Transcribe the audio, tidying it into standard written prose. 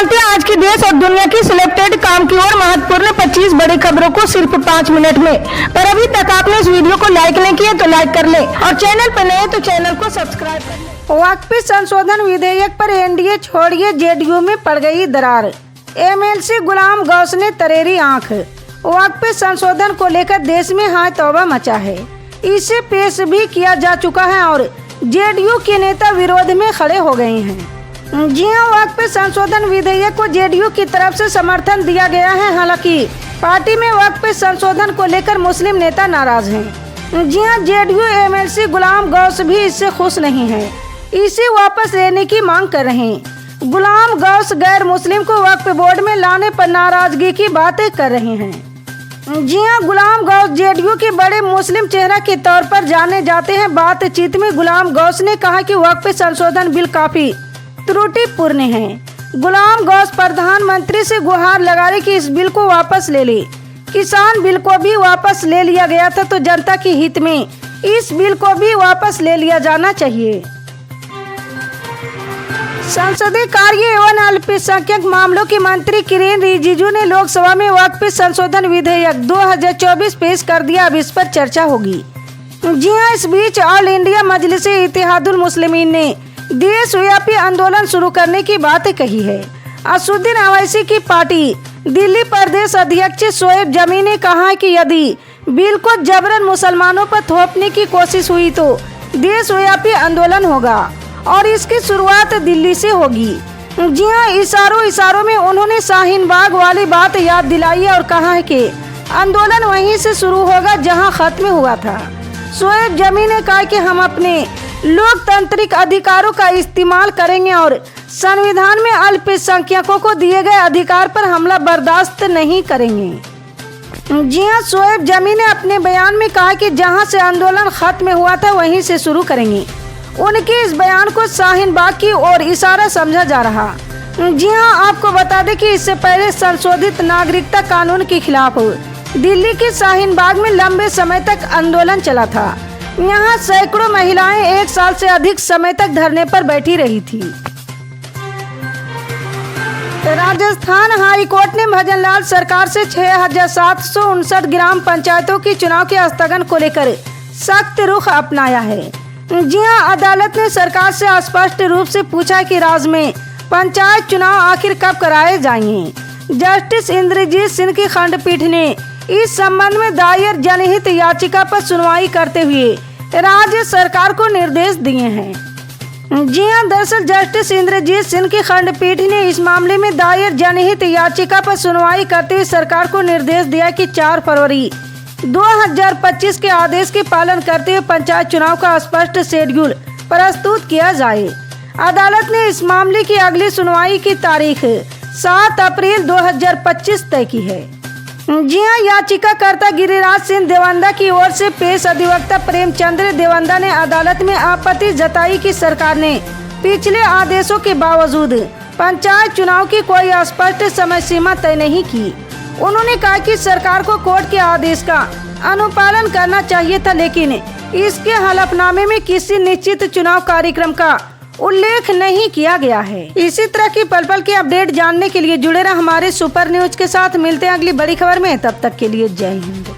जानते हैं आज की देश और दुनिया की सिलेक्टेड काम की और महत्वपूर्ण 25 बड़ी खबरों को सिर्फ 5 मिनट में। पर अभी तक आपने इस वीडियो को लाइक नहीं किया तो लाइक कर ले और चैनल पर नए तो चैनल को सब्सक्राइब कर ले। वक्फ संशोधन विधेयक पर एनडीए छोड़िए जेडीयू में पड़ गई दरार। एमएलसी गुलाम गौस ने तरेरी आंख। वक्फ संशोधन को लेकर देश में हाय तौबा मचा है। इसे पेश भी किया जा चुका है और जेडीयू के नेता विरोध में खड़े हो गए हैं। जी हां, वक्फ संशोधन विधेयक को जेडीयू की तरफ से समर्थन दिया गया है। हालांकि पार्टी में वक्फ संशोधन को लेकर मुस्लिम नेता नाराज हैं। जी हां, जेडीयू एमएलसी गुलाम गौस भी इससे खुश नहीं है। इसे वापस लेने की मांग कर रहे हैं। गुलाम गौस गैर मुस्लिम को वक्फ बोर्ड में लाने पर नाराजगी की बातें कर रहे हैं। जी हां, गुलाम गौस जेडीयू के बड़े मुस्लिम चेहरा के तौर पर जाने जाते हैं। बातचीत में गुलाम गौस ने कहा कि वक्फ संशोधन बिल काफी त्रुटिपूर्ण है। गुलाम गौस प्रधानमंत्री से गुहार लगाए कि इस बिल को वापस ले ले। किसान बिल को भी वापस ले लिया गया था तो जनता के हित में इस बिल को भी वापस ले लिया जाना चाहिए। संसदीय कार्य एवं अल्पसंख्यक मामलों के मंत्री किरेन रिजिजू ने लोकसभा में वक्फ संशोधन विधेयक 2024 पेश कर दिया। अब इस पर चर्चा होगी। जी हां, इस बीच ऑल इंडिया मजलिसे इत्तेहादुल मुस्लिमीन ने देशव्यापी आंदोलन शुरू करने की बात कही है। असदुद्दीन अवैसी की पार्टी दिल्ली प्रदेश अध्यक्ष शोएब जमी ने कहा है कि यदि बिल को जबरन मुसलमानों पर थोपने की कोशिश हुई तो देशव्यापी आंदोलन होगा और इसकी शुरुआत दिल्ली से होगी। जी हां, इशारों में उन्होंने शाहीन बाग वाली बात याद दिलाई और कहा है कि आंदोलन वहीं से शुरू होगा जहां खत्म हुआ था। शोएब जमी ने कहा कि हम अपने लोकतांत्रिक अधिकारों का इस्तेमाल करेंगे और संविधान में अल्पसंख्यकों को दिए गए अधिकार पर हमला बर्दाश्त नहीं करेंगे। जी हां, शोएब जमी ने अपने बयान में कहा कि जहां से आंदोलन खत्म हुआ था वहीं से शुरू करेंगे। उनके इस बयान को शाहीन बाग की ओर इशारा समझा जा रहा। जी हां, आपको बता दें कि इससे पहले संशोधित नागरिकता कानून के खिलाफ दिल्ली के शाहीन बाग में लंबे समय तक आंदोलन चला था। यहाँ सैकड़ों महिलाएं 1 साल से अधिक समय तक धरने पर बैठी रही थी। राजस्थान हाई कोर्ट ने भजनलाल सरकार से 6759 ग्राम पंचायतों की चुनाव के स्थगन को लेकर सख्त रुख अपनाया है। जी हां, अदालत ने सरकार से स्पष्ट रूप से पूछा कि राज्य में पंचायत चुनाव आखिर कब कराए जाएंगे। जस्टिस इंद्रजीत सिंह की खंडपीठ ने इस संबंध में दायर जनहित याचिका पर सुनवाई करते हुए राज्य सरकार को निर्देश दिए हैं। जी हां, दरअसल जस्टिस इंद्रजीत सिंह की खंडपीठ ने इस मामले में दायर जनहित याचिका पर सुनवाई करते हुए सरकार को निर्देश दिया कि 4 फरवरी 2025 के आदेश के पालन करते हुए पंचायत चुनाव का स्पष्ट शेड्यूल प्रस्तुत किया जाए। अदालत ने इस मामले की अगली सुनवाई की तारीख 7 अप्रैल 2025 तय की है। जी हां, याचिकाकर्ता गिरिराज सिंह देवंदा की ओर से पेश अधिवक्ता प्रेमचंद्र देवंदा ने अदालत में आपत्ति जताई कि सरकार ने पिछले आदेशों के बावजूद पंचायत चुनाव की कोई स्पष्ट समय सीमा तय नहीं की। उन्होंने कहा कि सरकार को कोर्ट के आदेश का अनुपालन करना चाहिए था, लेकिन इसके हलफनामे में किसी निश्चित चुनाव कार्यक्रम का उल्लेख नहीं किया गया है। इसी तरह की पल पल के अपडेट जानने के लिए जुड़े रहे हमारे सुपर न्यूज के साथ। मिलते हैं अगली बड़ी खबर में, तब तक के लिए जय हिंद।